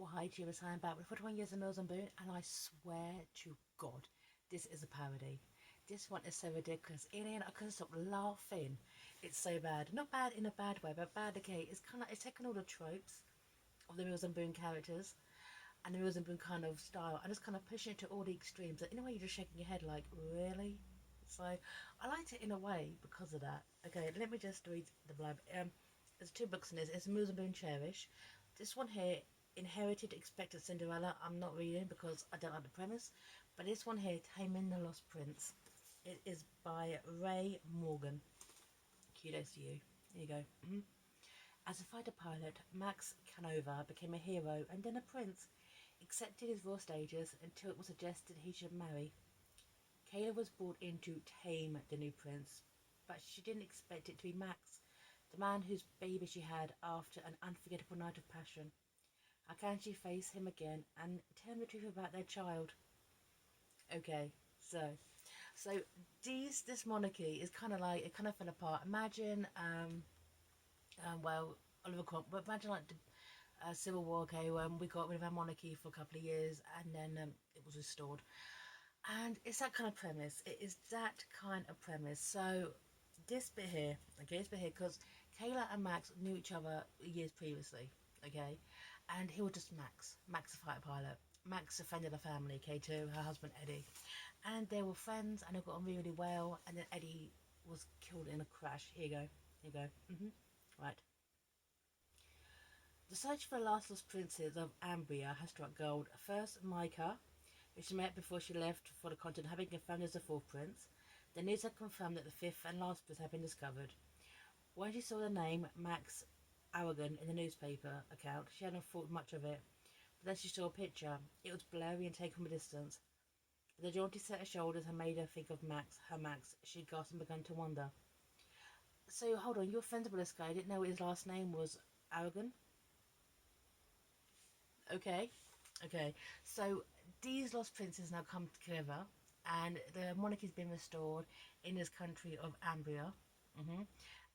Well, hi, Jim, I'm back with 41 Years of Mills and Boone, and I swear to God, this is a parody. This one is so ridiculous. In the end, I couldn't stop laughing. It's so bad. Not bad in a bad way, but bad, okay. It's taking all the tropes of the Mills and Boone characters and the Mills and Boone kind of style and just kind of pushing it to all the extremes. Like, in a way, you're just shaking your head like, really? So, I liked it in a way because of that. Okay, let me just read the blurb. There's two books in this. It's Mills and Boone Cherish. This one here, Inherited Expected Cinderella, I'm not reading because I don't like the premise. But this one here, Taming the Lost Prince. It is by Raye Morgan. Kudos to you. Here you go. As a fighter pilot, Max Canova became a hero and then a prince, accepted his raw stages until it was suggested he should marry. Kayla was brought in to tame the new prince, but she didn't expect it to be Max, the man whose baby she had after an unforgettable night of passion. How can she face him again and tell him the truth about their child? Okay, so this monarchy is kind of like, it kind of fell apart. Imagine, well, Oliver Cromwell, but imagine like the Civil War, okay, when we got rid of our monarchy for a couple of years and then it was restored. And it's that kind of premise. It is that kind of premise. So this bit here, okay, this bit here, because Kayla and Max knew each other years previously, okay, and he was just Max the fighter pilot. Max offended her family, okay, to her husband Eddie, and they were friends and they got on really well. And then Eddie was killed in a crash. Here you go, here you go. Right. The search for the last lost princes of Ambria has struck gold. First, Micah, who she met before she left for the continent, having confirmed as the fourth prince. The news had confirmed that the fifth and last prince had been discovered. When she saw the name Max Arragen in the newspaper account, she hadn't thought much of it. But then she saw a picture. It was blurry and taken from a distance. The jaunty set of shoulders had made her think of Max, her Max. She gasped and began to wonder. So, hold on, you're friends with this guy. I didn't know his last name was Arragen? Okay, okay. So these lost princes now come together, and the monarchy's been restored in this country of Ambria.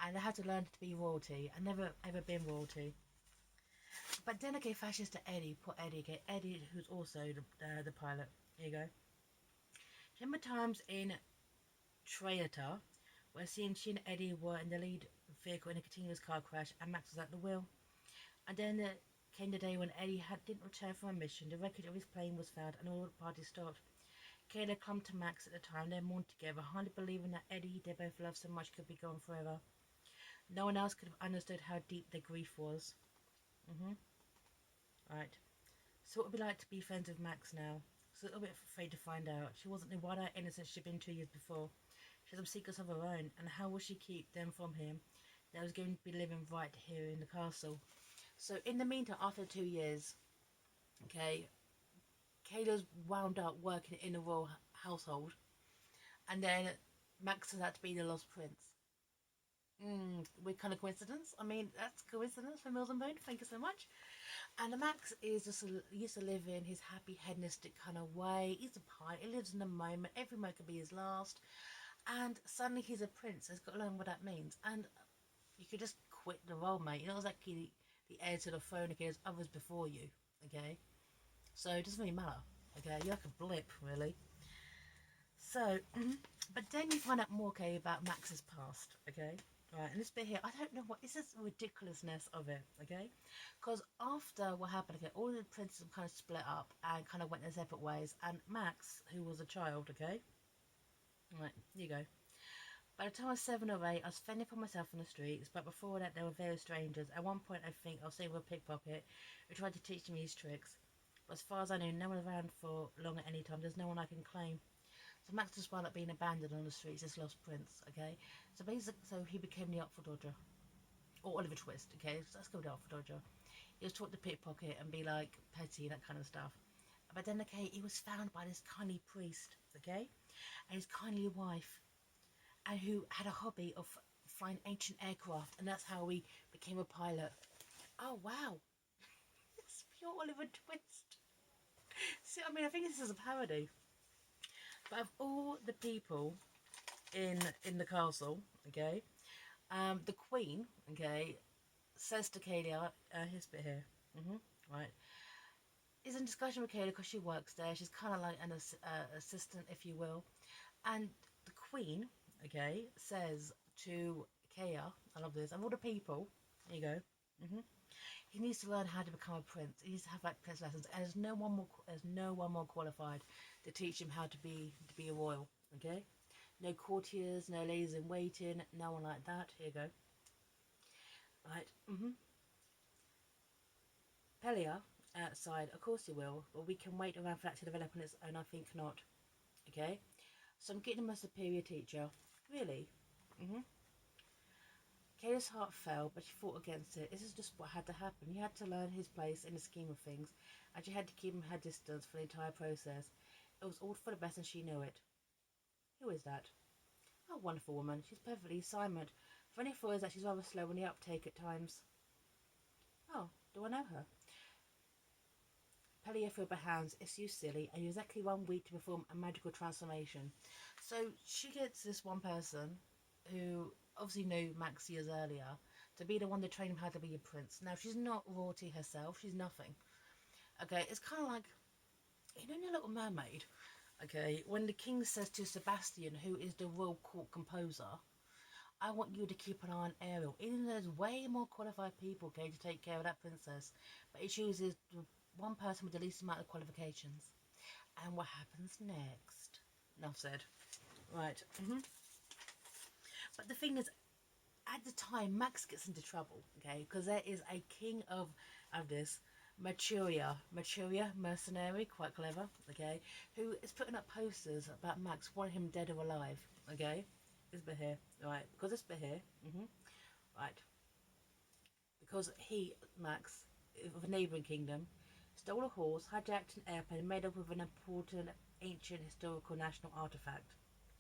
And they had to learn to be royalty, and never ever been royalty. But then again, fascist to Eddie, poor Eddie, okay, Eddie, who's also the pilot. Here you go. Remember times in Traitor, where she and Eddie were in the lead vehicle in a continuous car crash, and Max was at the wheel. And then came the day when Eddie didn't return from a mission. The wreckage of his plane was found and all the parties stopped. Kayla clung to Max at the time. They mourned together, hardly believing that Eddie they both loved so much could be gone forever. No one else could have understood how deep their grief was. Right. So what would it be like to be friends with Max now? She's a little bit afraid to find out. She wasn't the wide-eyed innocent she'd been 2 years before. She had some secrets of her own, and how will she keep them from him? That was going to be living right here in the castle. So in the meantime, after 2 years, okay, Kayla's wound up working in the royal household, and then Max has had to be the lost prince. Weird kind of coincidence. I mean, that's coincidence for Mills and Bone. Thank you so much. And Max is just used to live in his happy hedonistic kind of way. He's a pilot. He lives in the moment. Every moment could be his last. And suddenly he's a prince. He's got to learn what that means. And you could just quit the role, mate. You're not exactly the heir to the throne. Okay, there's others before you. Okay, so it doesn't really matter. Okay, you're like a blip, really. So, but then you find out more, okay, about Max's past. Okay, right, and this bit here, I don't know what is this ridiculousness of it. Okay, because after what happened, okay, all the princes kind of split up and kind of went their separate ways, and Max, who was a child, okay, right, here you go. By the time I was 7 or 8, I was fending for myself on the streets, but before that there were various strangers. At one point I think I was saving a pickpocket who tried to teach me his tricks. But as far as I knew, no one around for long at any time. There's no one I can claim. So Max just wound up being abandoned on the streets, this lost prince, okay? So basically, so he became the Artful Dodger. Or Oliver Twist, okay? So let's go with the Artful Dodger. He was taught to pickpocket and be like petty, that kind of stuff. But then, okay, he was found by this kindly priest, okay? And his kindly wife, and who had a hobby of flying ancient aircraft, and that's how he became a pilot. Oh wow, it's pure Oliver Twist. See, I mean, I think this is a parody. But of all the people in the castle, okay, the Queen, okay, says to Kayla, his bit here, right. is in discussion with Kayla because she works there. She's kind of like an assistant, if you will. And the Queen, okay, says to Kaya, I love this, of all the people, there you go. He needs to learn how to become a prince. He needs to have like prince lessons, and there's no one more qualified to teach him how to be a royal. Okay, no courtiers, no ladies in waiting, no one like that. Here you go. Right. Pelia outside, of course he will, but we can wait around for that to develop on its own. I think not. Okay, so I'm getting him a superior teacher. Really. Kayla's heart fell, but she fought against it. This is just what had to happen. He had to learn his place in the scheme of things, and she had to keep him at distance for the entire process. It was all for the best, and she knew it. Who is that? A wonderful woman. She's perfectly silent. Funny for is that she's rather slow in the uptake at times. Oh, do I know her? Pelia threw up her hands. It's you, silly, and you have exactly 1 week to perform a magical transformation. So she gets this one person who obviously knew Max years earlier to be the one to train him how to be a prince. Now she's not royalty herself; she's nothing. Okay, it's kind of like in a Little Mermaid. Okay, when the king says to Sebastian, who is the royal court composer, "I want you to keep an eye on Ariel," even though there's way more qualified people going to take care of that princess, but he chooses the one person with the least amount of qualifications. And what happens next? Enough said. Right. But the thing is, at the time, Max gets into trouble, okay, because there is a king of this Maturia mercenary, quite clever, okay, who is putting up posters about Max, wanting him dead or alive, okay. This bit here, right? Because this bit here, right? Because he, Max, of a neighbouring kingdom, stole a horse, hijacked an airplane, made up of an important ancient historical national artifact.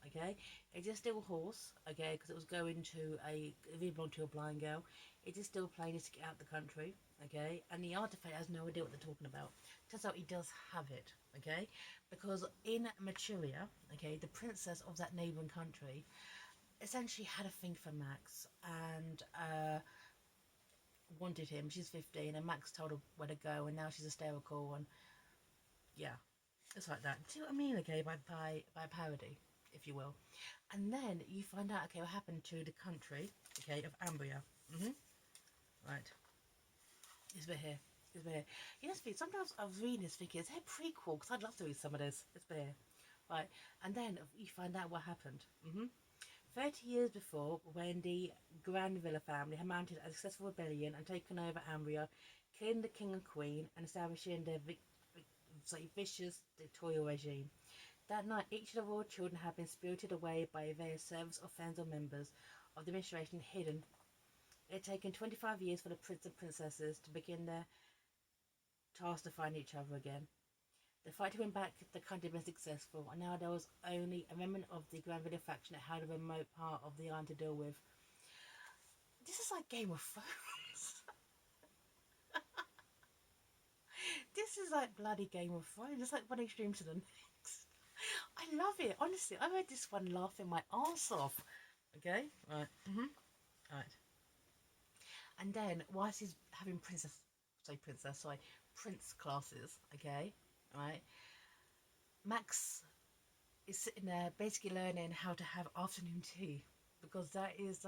Okay, it is still a horse. Okay, because it was going to it really belonged to a blind girl. It is still playing to get out the country. Okay, and the artifact has no idea what they're talking about. Turns out he does have it. Okay, because in Maturia, okay, the princess of that neighbouring country essentially had a thing for Max and wanted him. She's 15, and Max told her where to go, and now she's hysterical. And yeah, it's like that. See what I mean? Okay, by parody, if you will. And then you find out, okay, what happened to the country, okay, of Ambria. Right. This bit here. This bit here. You know, sometimes I was reading this thinking, is there a prequel? Because I'd love to read some of this. This bit here. Right. And then you find out what happened. 30 years before, when the Granville family had mounted a successful rebellion and taken over Ambria, killing the king and queen and establishing their vicious dictatorial regime. That night, each of the royal children had been spirited away by various servants or friends or members of the administration hidden. It had taken 25 years for the prince and princesses to begin their task to find each other again. The fight to win back the country had been successful, and now there was only a remnant of the Granville faction that had a remote part of the island to deal with. This is like Game of Thrones. This is like bloody Game of Thrones. It's like one extreme to the next. I love it. Honestly, I read this one laughing my arse off. Okay? Right. Right. And then, whilst he's having prince classes, okay? Right? Max is sitting there basically learning how to have afternoon tea. Because that is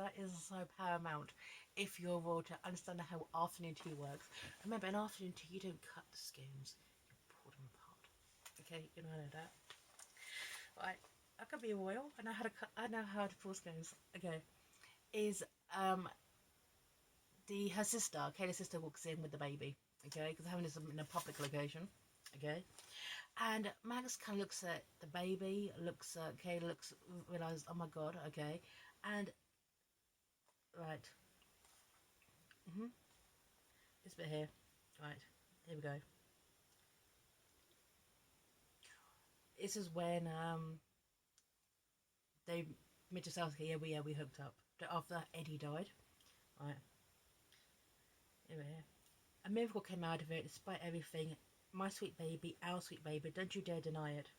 so paramount if you're royal to understand how afternoon tea works. Remember, in afternoon tea, you don't cut the scones, you pour them apart. Okay, you know that. Right, I could be a royal. I know how to cut. I know how to pour scones. Okay, is her sister, Kayla's sister, walks in with the baby. Okay, because having this in a public location. Okay, and Max kind of looks at the baby, looks at Kayla, realizes, oh my god. Okay, and right. This bit here. Right. Here we go. This is when they Mitchell South, yeah, we hooked up. After Eddie died. Right. Here we are. A miracle came out of it despite everything. My sweet baby, our sweet baby, don't you dare deny it.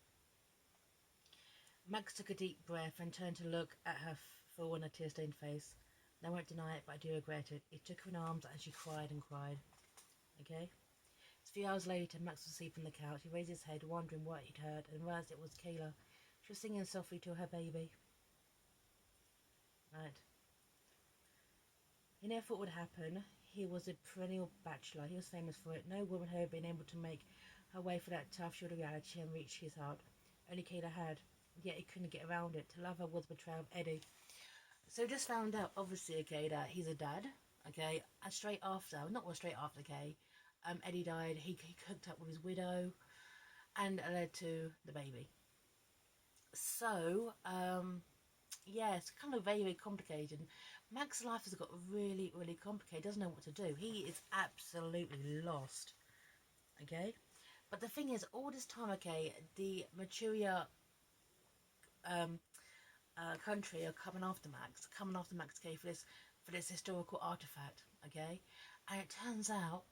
Max took a deep breath and turned to look at her full on a tear-stained face. I won't deny it, but I do regret it. He took her in arms and she cried and cried. Okay? It's 3 hours later, Max was asleep on the couch. He raised his head, wondering what he'd heard, and realised it was Kayla. She was singing softly to her baby. Right. He never thought it would happen. He was a perennial bachelor. He was famous for it. No woman had ever been able to make her way through that tough shoulder reality and reach his heart. Only Kayla had. Yet he couldn't get around it. To love her was betrayal of Eddie. So just found out, obviously, okay, that he's a dad. Okay, and straight after, not straight after, okay, Eddie died. He hooked up with his widow, and it led to the baby. So, yeah, it's kind of very, very complicated. Max's life has got really, really complicated. Doesn't know what to do. He is absolutely lost. Okay, but the thing is, all this time, okay, the Maturia country are coming after Max, okay, for this historical artifact, okay, and it turns out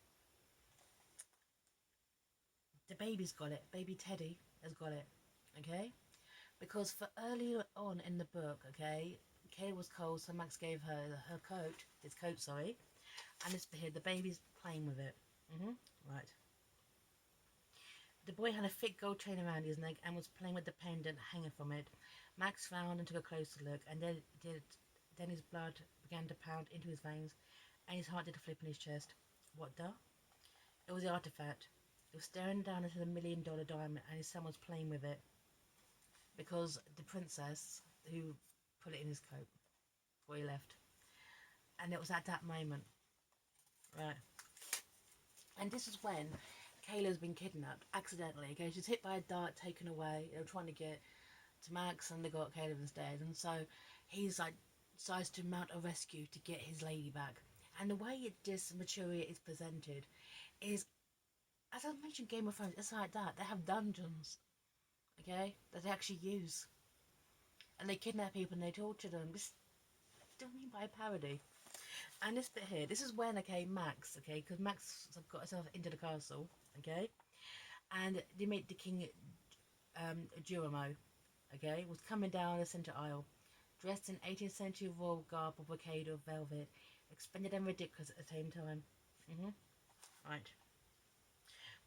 the baby's got it. Baby Teddy has got it, okay, because for earlier on in the book, okay, Kay was cold, so Max gave her his coat, sorry, and it's here. The baby's playing with it. Right. The boy had a thick gold chain around his neck and was playing with the pendant hanging from it. Max frowned and took a closer look, and then his blood began to pound into his veins, and his heart did a flip in his chest. What the? It was the artifact. It was staring down into the $1 million diamond, and his son was playing with it. Because the princess who put it in his coat before he left. And it was at that moment. Right. And this is when Kayla's been kidnapped accidentally. Okay, she's hit by a dart, taken away. They were trying to get to Max, and they got Kayla instead. And so he's like decides to mount a rescue to get his lady back. And the way this Maturia is presented is, as I mentioned, Game of Thrones. It's like that. They have dungeons, okay, that they actually use, and they kidnap people and they torture them. This don't mean by a parody. And this bit here, this is when, okay, Max, okay, because Max got herself into the castle, okay, and they meet the king, Duramo, okay, was coming down the centre aisle, dressed in 18th century royal garb of brocade of velvet, expensive and ridiculous at the same time. Right.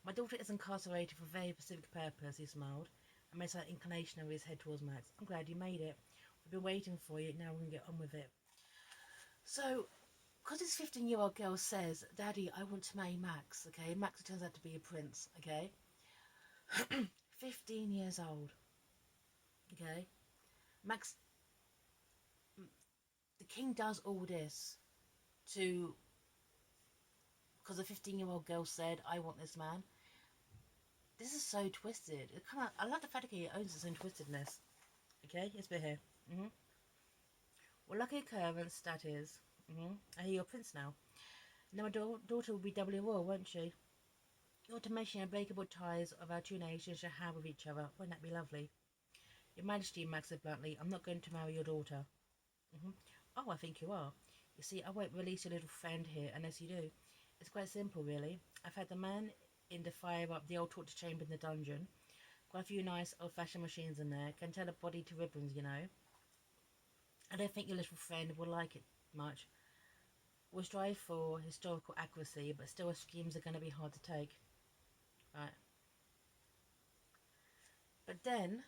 My daughter is incarcerated for a very specific purpose, he smiled, and made an inclination of his head towards Max. I'm glad you made it. We've been waiting for you, now we're going to get on with it. So, because this 15-year-old girl says, Daddy, I want to marry Max, okay? Max turns out to be a prince, okay? 15 years old, okay? Max, the king does all this because the 15-year-old girl said, I want this man. This is so twisted. I like the fact that he owns his own twistedness. Okay, it's been here. Well, lucky occurrence, that is. I hear you're a prince now. Now my daughter will be doubly royal, won't she? The automation and unbreakable ties of our two nations shall have with each other. Won't that be lovely? Your Majesty, Max said bluntly, I'm not going to marry your daughter. Oh, I think you are. You see, I won't release your little friend here unless you do. It's quite simple, really. I've had the man in the fire up the old torture chamber in the dungeon. Quite a few nice old-fashioned machines in there. Can tell a body to ribbons, you know. I don't think your little friend will like it much. We'll strive for historical accuracy, but still our schemes are going to be hard to take. Right. But then,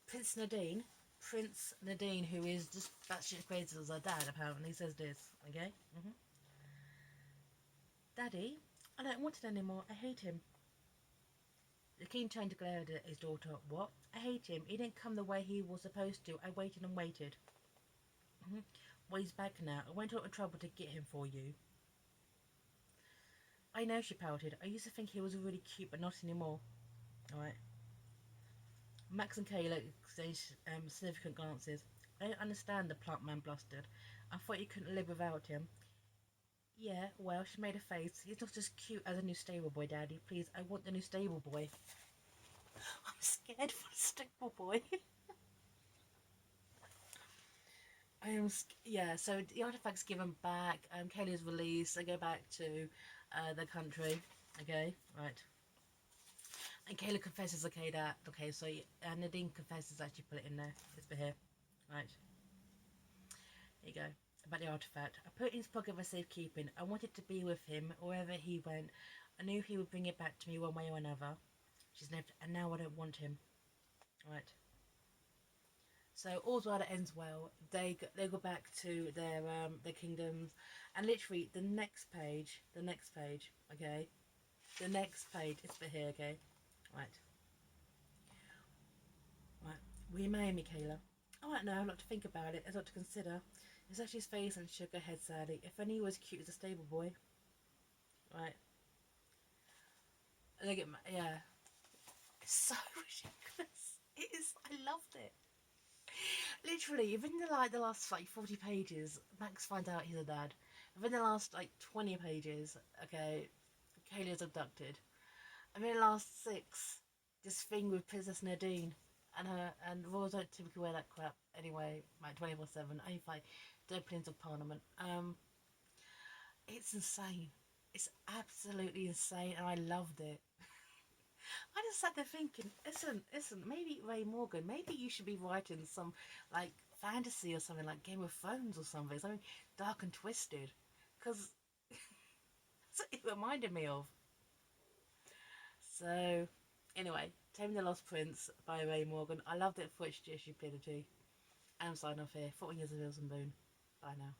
Prince Nadine, who is just batshit crazy as her dad, apparently, says this, okay? Daddy, I don't want it anymore. I hate him. The king turned to glare at his daughter. What? I hate him. He didn't come the way he was supposed to. I waited and waited. Well, he's back now. I went out of trouble to get him for you. I know, she pouted. I used to think he was really cute, but not anymore. Alright. Max and Kayla exchanged significant glances. I don't understand, the plump man blustered. I thought you couldn't live without him. Yeah, well, she made a face. He's not as cute as a new stable boy, Daddy. Please, I want the new stable boy. I'm scared for the stable boy. Yeah, so the artifact's given back. Kayla's released. They go back to the country. Okay, right. And Kayla confesses, so Nadine confesses that she put it in there. It's for here. Right. Here you go. about the artifact. I put it in his pocket for safekeeping. I wanted to be with him wherever he went. I knew he would bring it back to me one way or another. She's left, and now I don't want him. Right. So all's well that ends well. They go back to their kingdoms, and literally the next page, okay, the next page. It's for here, okay, right, right. Will you marry me, Kayla? I don't know. A lot to think about it. A lot to consider. It's actually his face and shook her head sadly. If only he was cute as a stable boy, right? Look at my, yeah. It's so ridiculous. It is. I loved it. Literally, within the last like 40 pages, Max finds out he's a dad. Within the last like 20 pages, okay, Kayla's abducted. And in the last six, this thing with Princess Nadine and Royals don't typically wear that crap anyway, like 24/7. Only like Dublins of Parliament. It's insane. It's absolutely insane, and I loved it. I just sat there thinking, listen, maybe Ray Morgan, maybe you should be writing some like fantasy or something like Game of Thrones or something dark and twisted, because that's what it reminded me of. So, anyway, Taming the Lost Prince by Ray Morgan. I loved it for its stupidity. And I'm signing off here. 14 years of Hills and Boone. Bye now.